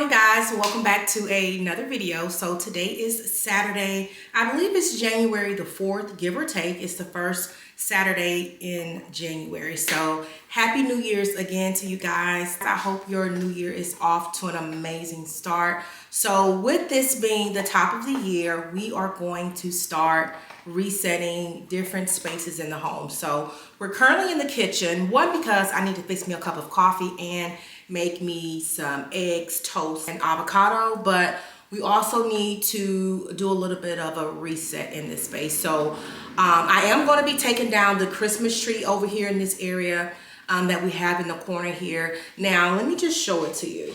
morning, guys. Welcome back to another video. So today is Saturday. I believe it's January the 4th, give or take. It's the first Saturday in January. So happy New Year's again to you guys. I hope your new year is off to an amazing start. So with this being the top of the year, we are going to start resetting different spaces in the home. So we're currently in the kitchen, one, because I need to fix me a cup of coffee and make me some eggs, toast, and avocado, but we also need to do a little bit of a reset in this space. So I am going to be taking down the Christmas tree over here in this area that we have in the corner here. Now let me just show it to you.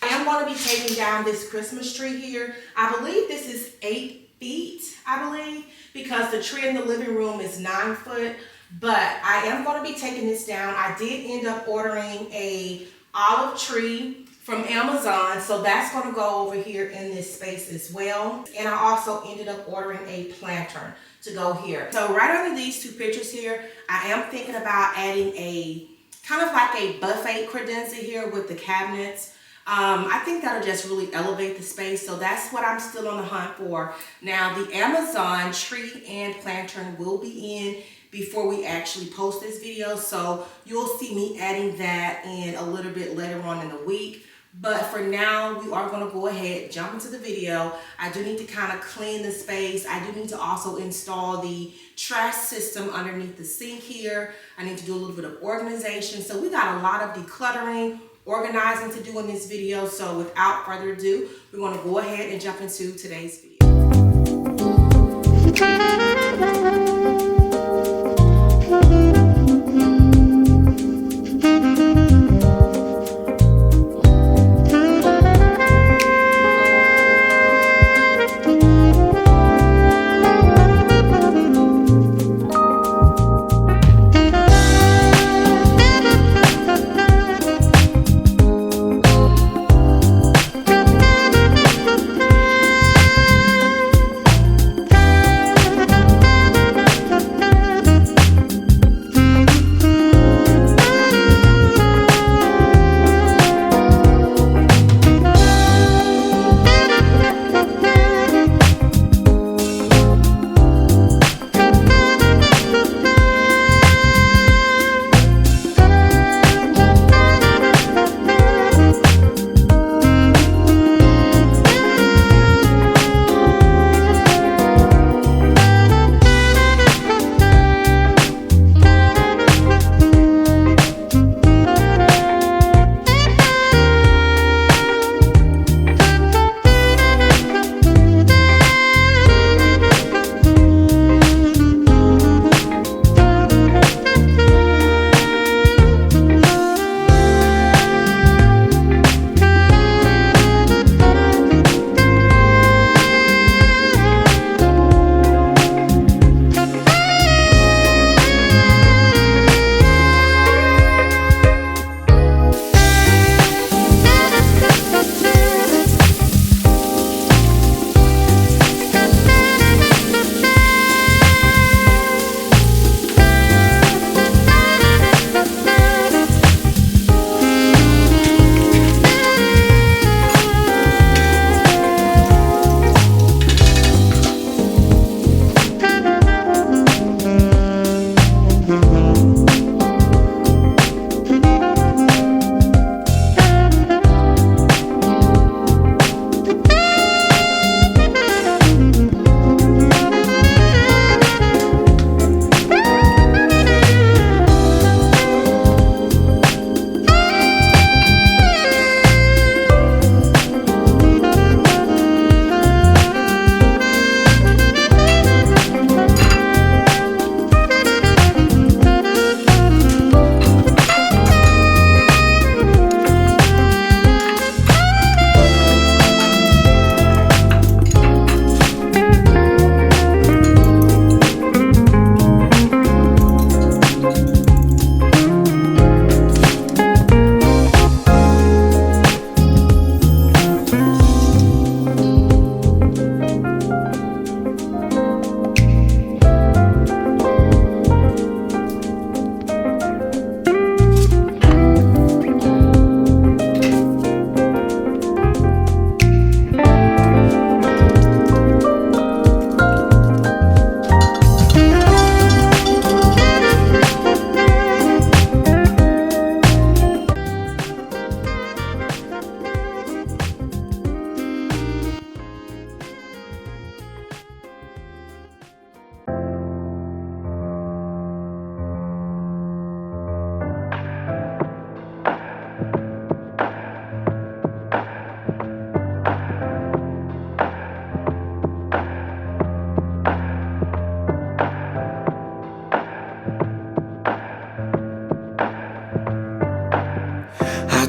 I am going to be taking down this Christmas tree here. I believe this is 8 feet, I believe, because the tree in the living room is 9 foot. But I am going to be taking this down. I did end up ordering a olive tree from Amazon, so that's going to go over here in this space as well. And I also ended up ordering a planter to go here. So right under these two pictures here, I am thinking about adding a kind of like a buffet credenza here with the cabinets. I think that'll just really elevate the space, so that's what I'm still on the hunt for. Now the Amazon tree and planter will be in before we actually post this video, so you'll see me adding that in a little bit later on in the week. But for now, we are going to go ahead, jump into the video. I do need to kind of clean the space. I do need to also install the trash system underneath the sink here. I need to do a little bit of organization. So we got a lot of decluttering, organizing to do in this video. So without further ado, we're going to go ahead and jump into today's video.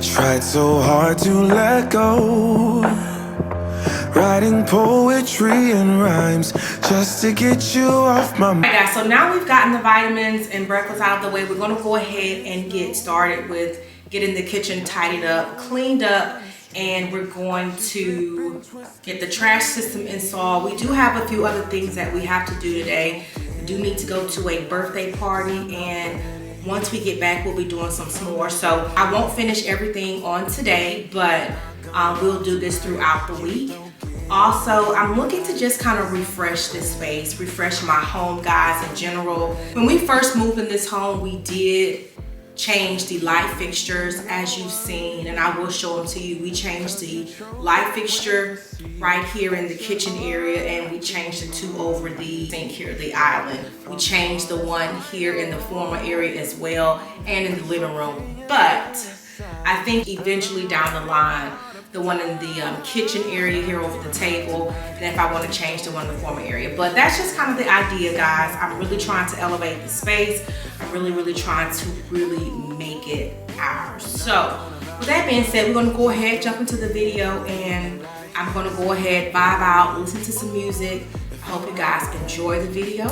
tried so hard to let go, writing poetry and rhymes just to get you off my mind. Alright guys, so now we've gotten the vitamins and breakfast out of the way. We're gonna go ahead and get started with getting the kitchen tidied up, cleaned up, and we're going to get the trash system installed. We do have a few other things that we have to do today. We do need to go to a birthday party, and once we get back, we'll be doing some s'mores. So I won't finish everything on today, but we'll do this throughout the week. Also, I'm looking to just kind of refresh this space, refresh my home, guys, in general. When we first moved in this home, we did change the light fixtures, as you've seen, and I will show them to you. We changed the light fixture right here in the kitchen area, and we changed the two over the sink here, the island. We changed the one here in the former area as well, and in the living room. But I think eventually down the line, the one in the kitchen area here over the table, and if I want to change the one in the former area. But that's just kind of the idea, guys. I'm really trying to elevate the space. I'm really trying to really make it ours. So with that being said, we're gonna go ahead, jump into the video, and I'm gonna go ahead, vibe out, listen to some music. I hope you guys enjoy the video.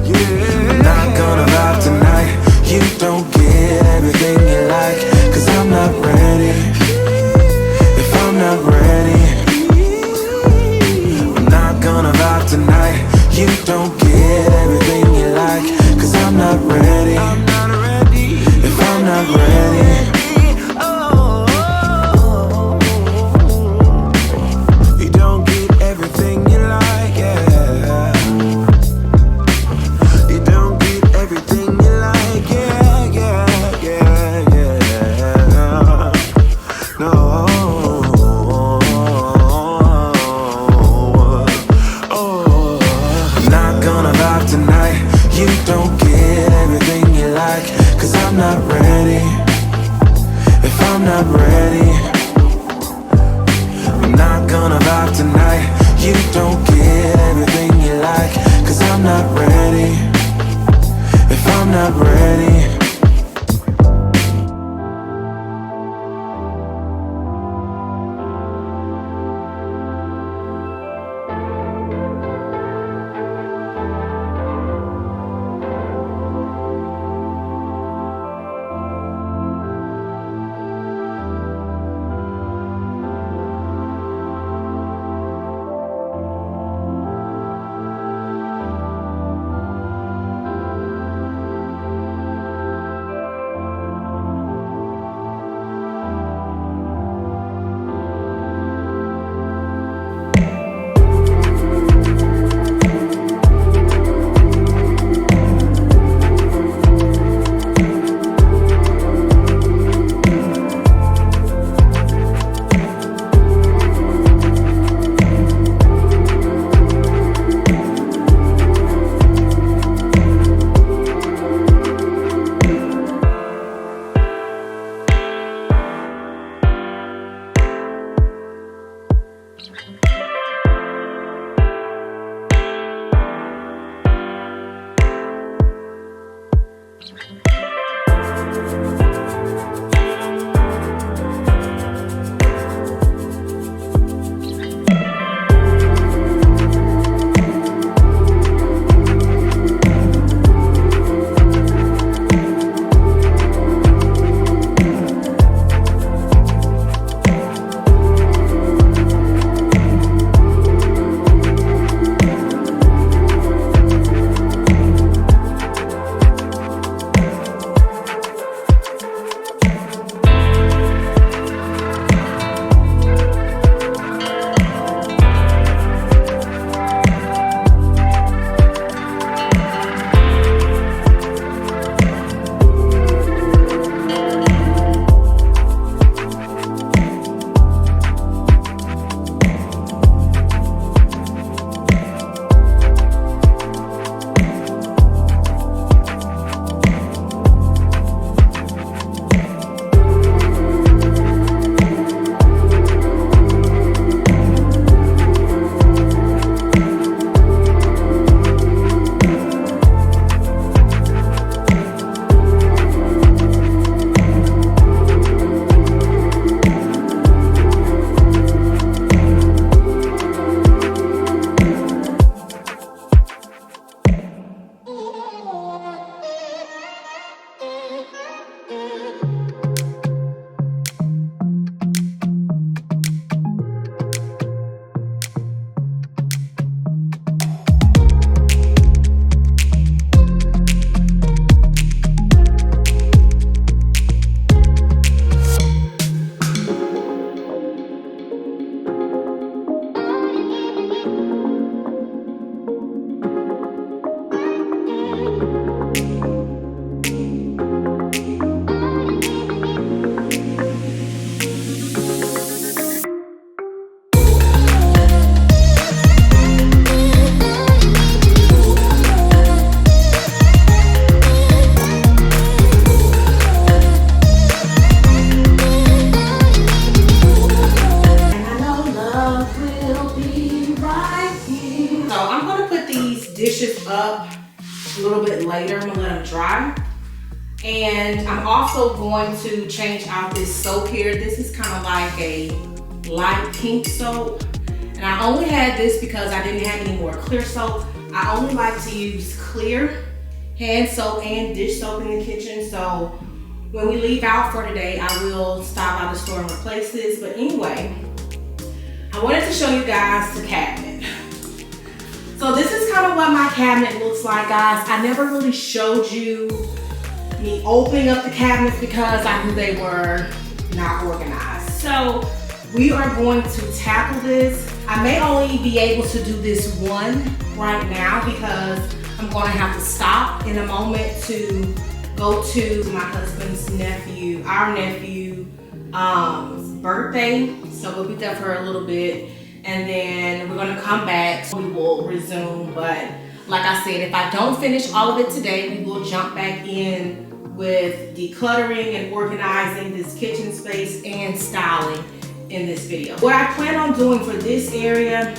Yeah, I'm not gonna vibe tonight. You don't get everything you like, 'cause I'm not ready. If I'm not ready, I'm not gonna vibe tonight. You don't get everything you like, 'cause I'm not ready. If I'm not ready, you don't get everything you like, yeah. You don't get everything you like, yeah. No. Tonight, you don't get everything you like, 'cause I'm not ready. If I'm not ready, I'm not gonna vibe tonight. You don't get everything you like, 'cause I'm not ready. If I'm not ready, Dishes up a little bit later. I'm gonna let them dry. And I'm also going to change out this soap here. This is kind of like a light pink soap. And I only had this because I didn't have any more clear soap. I only like to use clear hand soap and dish soap in the kitchen. So when we leave out for today, I will stop by the store and replace this. But anyway, I wanted to show you guys the cabinet. So this is kind of what my cabinet looks like, guys. I never really showed you me opening up the cabinets because I knew they were not organized. So we are going to tackle this. I may only be able to do this one right now because I'm gonna have to stop in a moment to go to my husband's nephew, our nephew, birthday. So we'll be there for a little bit. And then we're gonna come back, we will resume. But like I said, if I don't finish all of it today, we will jump back in with decluttering and organizing this kitchen space and styling in this video. What I plan on doing for this area,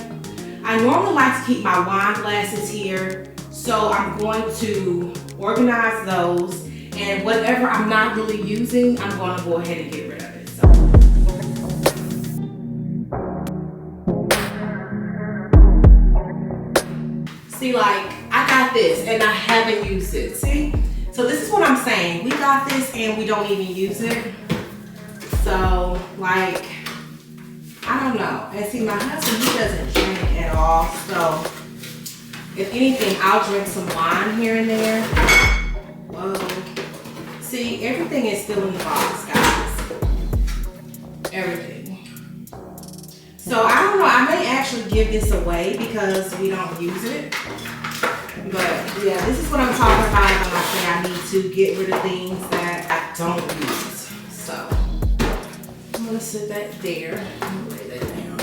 I normally like to keep my wine glasses here. So I'm going to organize those, and whatever I'm not really using, I'm gonna go ahead and get rid of it. See, like, I got this and I haven't used it, see? So this is what I'm saying. We got this and we don't even use it. So, like, I don't know. And see, my husband, he doesn't drink at all. So, if anything, I'll drink some wine here and there. Whoa. See, everything is still in the box, guys. Everything. So I don't know, I may actually give this away because we don't use it. But yeah, this is what I'm talking about when I say I need to get rid of things that I don't use. So I'm gonna sit that there and lay that down.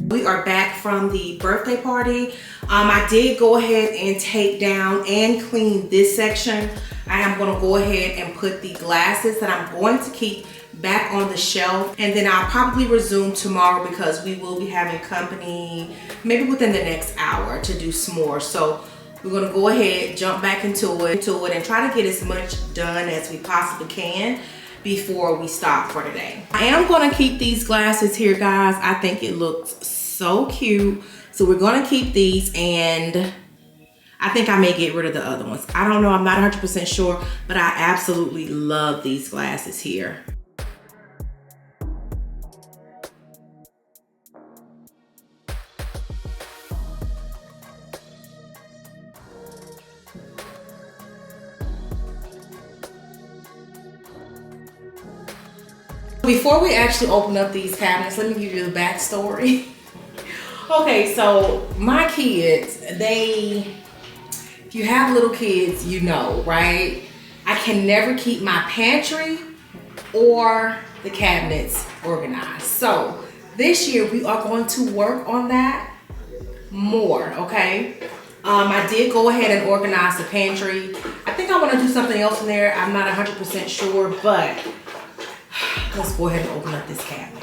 We are back from the birthday party. I did go ahead and take down and clean this section. I am going to go ahead and put the glasses that I'm going to keep back on the shelf, and then I'll probably resume tomorrow because we will be having company maybe within the next hour to do some more. So we're going to go ahead, jump back into it and try to get as much done as we possibly can before we stop for today. I am going to keep these glasses here, guys. I think it looks so cute. So we're going to keep these, and I think I may get rid of the other ones. I don't know. I'm not 100% sure, but I absolutely love these glasses here. Before we actually open up these cabinets, let me give you the backstory. Okay, so my kids, if you have little kids, you know, right? I can never keep my pantry or the cabinets organized. So this year we are going to work on that more, okay? I did go ahead and organize the pantry. I think I want to do something else in there. I'm not 100% sure, but let's go ahead and open up this cabinet.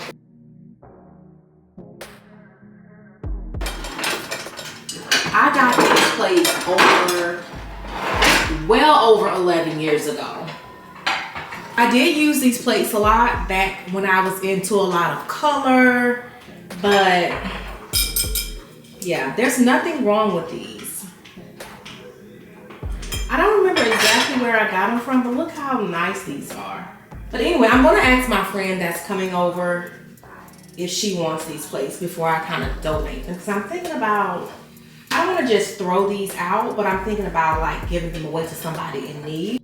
I got this place well over 11 years ago. I did use these plates a lot back when I was into a lot of color, but yeah, there's nothing wrong with these. I don't remember exactly where I got them from, but look how nice these are. But anyway, I'm gonna ask my friend that's coming over if she wants these plates before I kind of donate them. Because I'm thinking about, I don't want to just throw these out, but I'm thinking about like giving them away to somebody in need.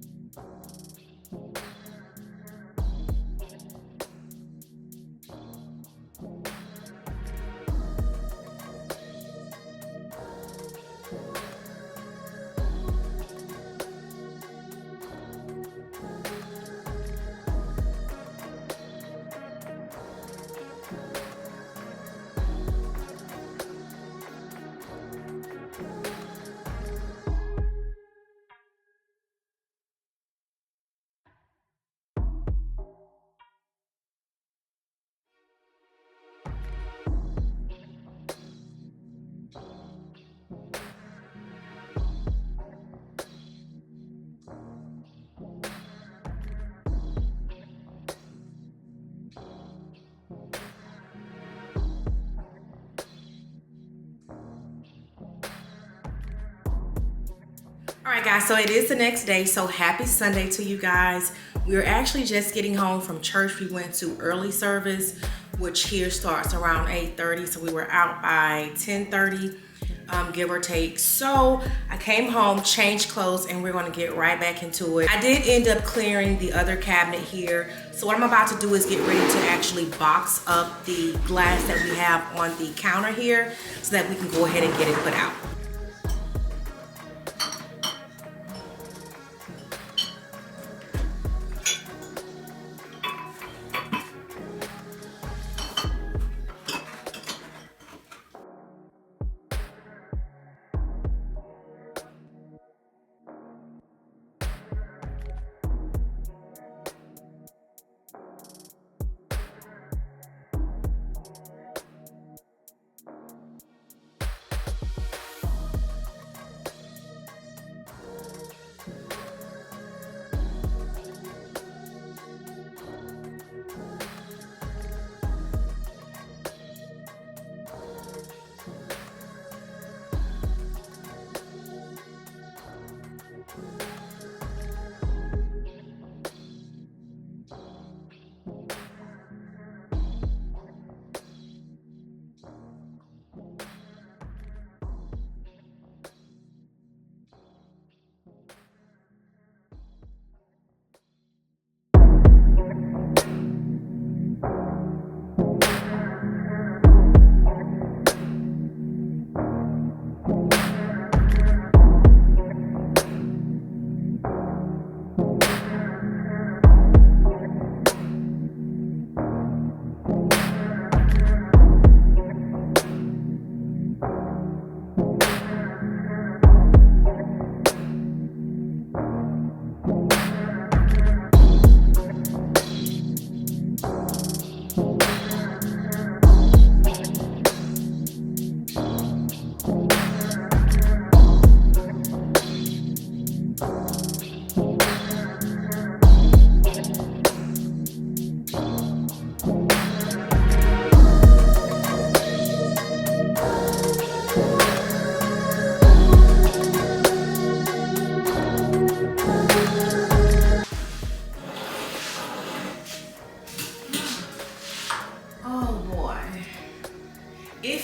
All right, guys, so it is the next day, so happy Sunday to you guys. We are actually just getting home from church. We went to early service, which here starts around 8:30, so we were out by 10:30, give or take. So I came home, changed clothes, and we're gonna get right back into it. I did end up clearing the other cabinet here, so what I'm about to do is get ready to actually box up the glass that we have on the counter here so that we can go ahead and get it put out.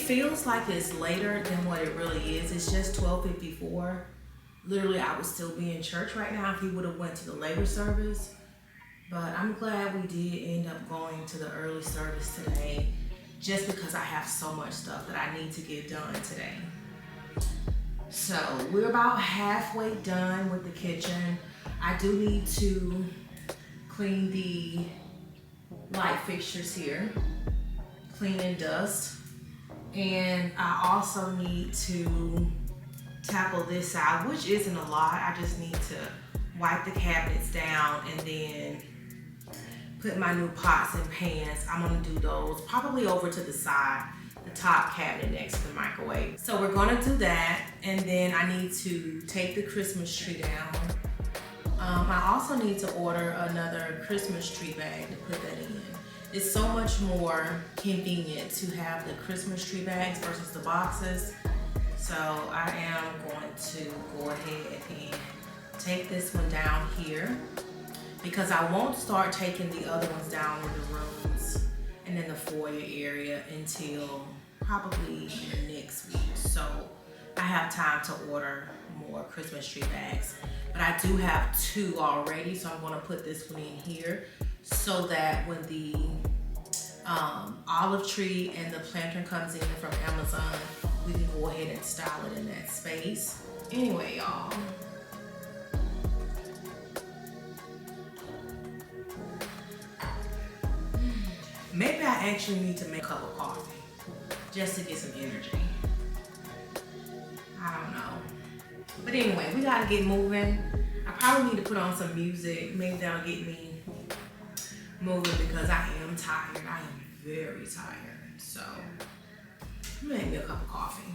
Feels like it's later than what it really is. It's just 12:54. Literally, I would still be in church right now if he would have went to the labor service. But I'm glad we did end up going to the early service today, just because I have so much stuff that I need to get done today. So we're about halfway done with the kitchen. I do need to clean the light fixtures here, clean and dust. And I also need to tackle this side, which isn't a lot. I just need to wipe the cabinets down and then put my new pots and pans. I'm gonna do those probably over to the side, the top cabinet next to the microwave. So we're gonna do that, and then I need to take the Christmas tree down. I also need to order another Christmas tree bag to put that in. It's so much more convenient to have the Christmas tree bags versus the boxes. So I am going to go ahead and take this one down here, because I won't start taking the other ones down in the rooms and in the foyer area until probably next week. So I have time to order more Christmas tree bags. But I do have 2 already, so I'm gonna put this one in here so that when the olive tree and the planter comes in from Amazon, we can go ahead and style it in that space. Anyway, y'all. Maybe I actually need to make a cup of coffee just to get some energy. I don't know. But anyway, we gotta get moving. I probably need to put on some music. Maybe that'll get me moving, because I am tired. I am very tired. So make me a cup of coffee.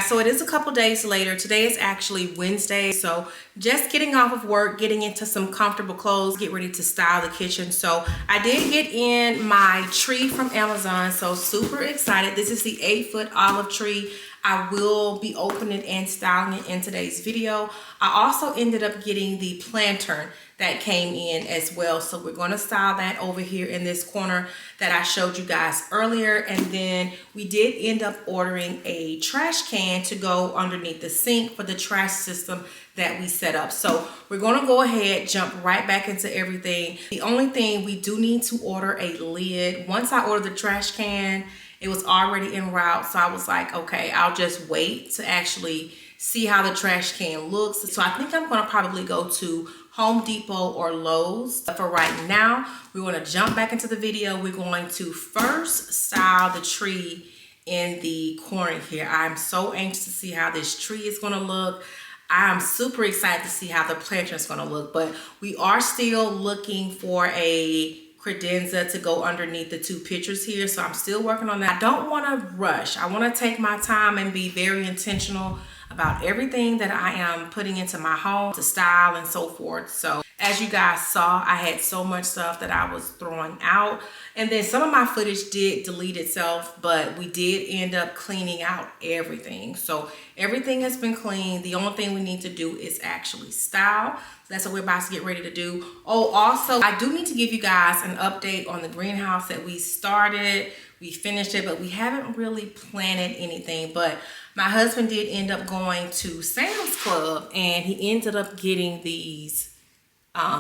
guys, so it is a couple days later. Today is actually Wednesday, so just getting off of work, getting into some comfortable clothes, get ready to style the kitchen. So I did get in my tree from Amazon, so super excited. This is the 8-foot olive tree. I will be opening and styling it in today's video. I also ended up getting the planter that came in as well. So we're going to style that over here in this corner that I showed you guys earlier. And then we did end up ordering a trash can to go underneath the sink for the trash system that we set up. So we're going to go ahead, jump right back into everything. The only thing, we do need to order a lid. Once I ordered the trash can, it was already en route. So I was like, okay, I'll just wait to actually see how the trash can looks. So I think I'm going to probably go to Home Depot or Lowe's. But for right now, we're going to jump back into the video. We're going to first style the tree in the corner here. I'm so anxious to see how this tree is going to look. I'm super excited to see how the planter is going to look. But we are still looking for a credenza to go underneath the two pictures here. So I'm still working on that. I don't want to rush. I want to take my time and be very intentional about everything that I am putting into my home to style and so forth. So as you guys saw, I had so much stuff that I was throwing out, and then some of my footage did delete itself, but we did end up cleaning out everything. So everything has been cleaned. The only thing we need to do is actually style. That's what we're about to get ready to do. Oh, also, I do need to give you guys an update on the greenhouse that we started. We finished it, but we haven't really planted anything. But my husband did end up going to Sam's Club, and he ended up getting these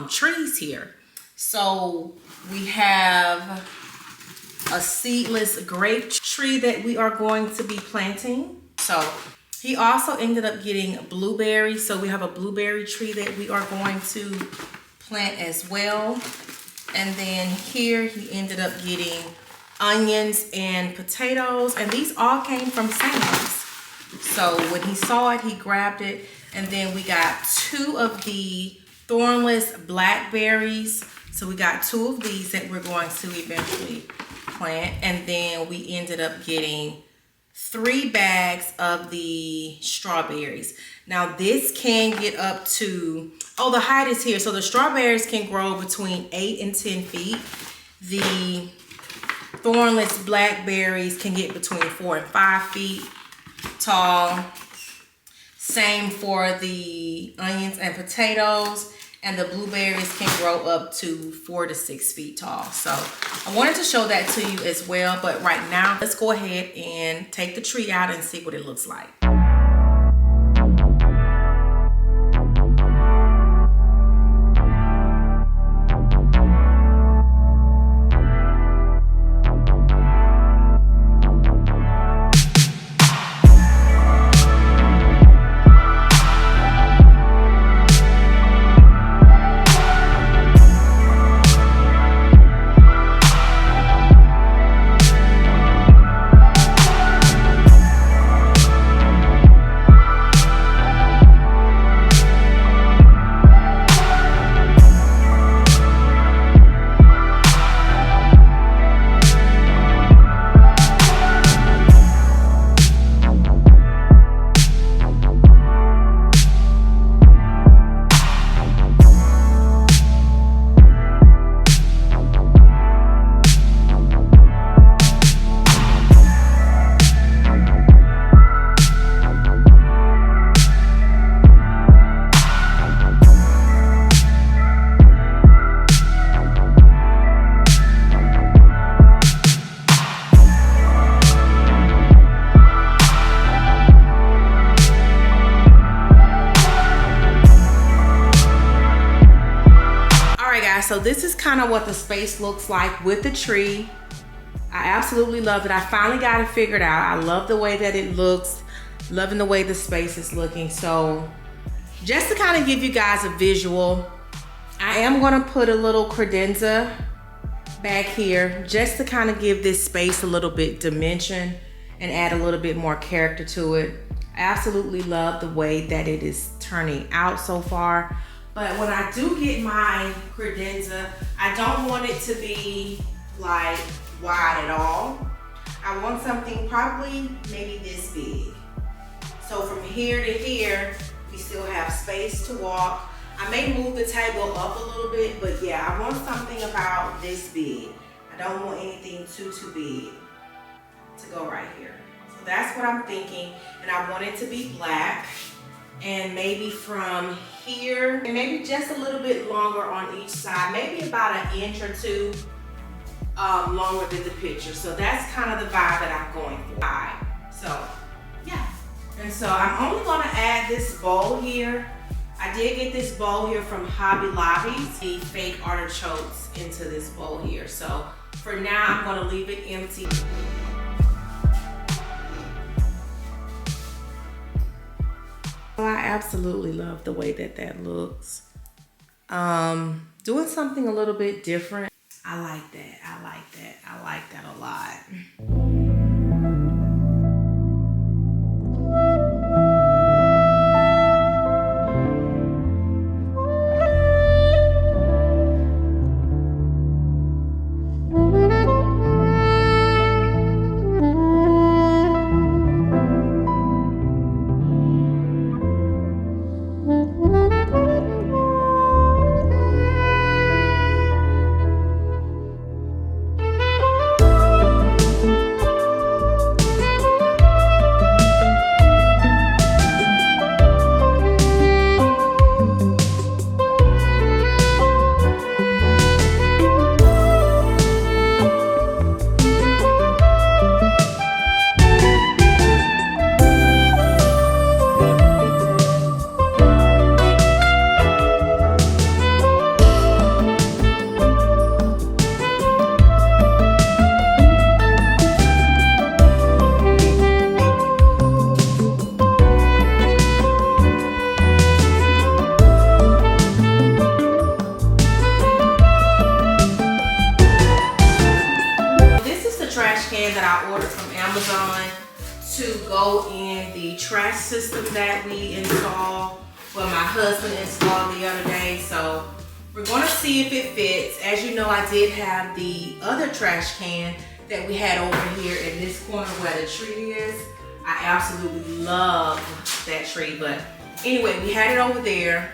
trees here. So we have a seedless grape tree that we are going to be planting. So he also ended up getting blueberries. So we have a blueberry tree that we are going to plant as well. And then here he ended up getting onions and potatoes, and these all came from Sam's. So when he saw it, he grabbed it. And then we got 2 of the thornless blackberries. So we got 2 of these that we're going to eventually plant. And then we ended up getting 3 bags of the strawberries. Now this can get up to, oh, the height is here. So the strawberries can grow between 8 and 10 feet. The thornless blackberries can get between 4 and 5 feet tall. Same for the onions and potatoes, and the blueberries can grow up to 4 to 6 feet tall. So I wanted to show that to you as well, but right now let's go ahead and take the tree out and see what it looks like. So this is kind of what the space looks like with the tree. I absolutely love it. I finally got it figured out. I love the way that it looks, loving the way the space is looking. So just to kind of give you guys a visual, I am going to put a little credenza back here just to kind of give this space a little bit dimension and add a little bit more character to it. I absolutely love the way that it is turning out so far. But when I do get my credenza, I don't want it to be like wide at all. I want something probably maybe this big. So from here to here, we still have space to walk. I may move the table up a little bit, but yeah, I want something about this big. I don't want anything too big to go right here. So that's what I'm thinking. And I want it to be black. And maybe from here, and maybe just a little bit longer on each side, maybe about an inch or two longer than the picture. So that's kind of the vibe that I'm going for. So yeah. And so I'm only gonna add this bowl here. I did get this bowl here from Hobby Lobby, the fake artichokes into this bowl here. So for now, I'm gonna leave it empty. I absolutely love the way that that looks. Doing something a little bit different. I like that, I like that, I like that a lot. That I ordered from Amazon to go in the trash system that we installed, well, my husband installed the other day. So we're gonna see if it fits. As you know, I did have the other trash can that we had over here in this corner where the tree is. I absolutely love that tree, but anyway, we had it over there.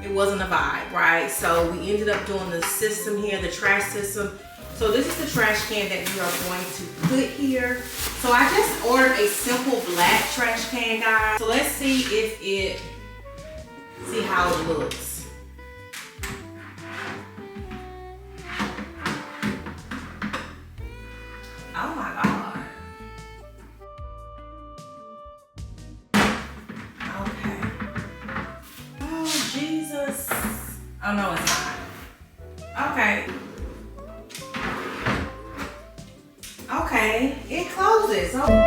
It wasn't a vibe, right? So we ended up doing the system here, the trash system. So this is the trash can that we are going to put here. So I just ordered a simple black trash can, guys. So let's see if see how it looks. Oh my God. Okay. Oh, Jesus. Oh no, it's not. Okay. Okay, it closes. Oh.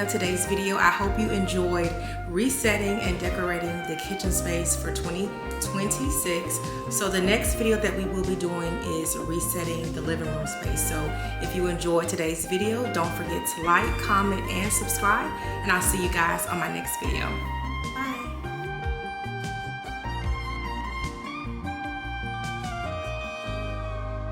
of today's video. I hope you enjoyed resetting and decorating the kitchen space for 2026. So the next video that we will be doing is resetting the living room space. So if you enjoyed today's video, don't forget to like, comment, and subscribe. And I'll see you guys on my next video. Bye.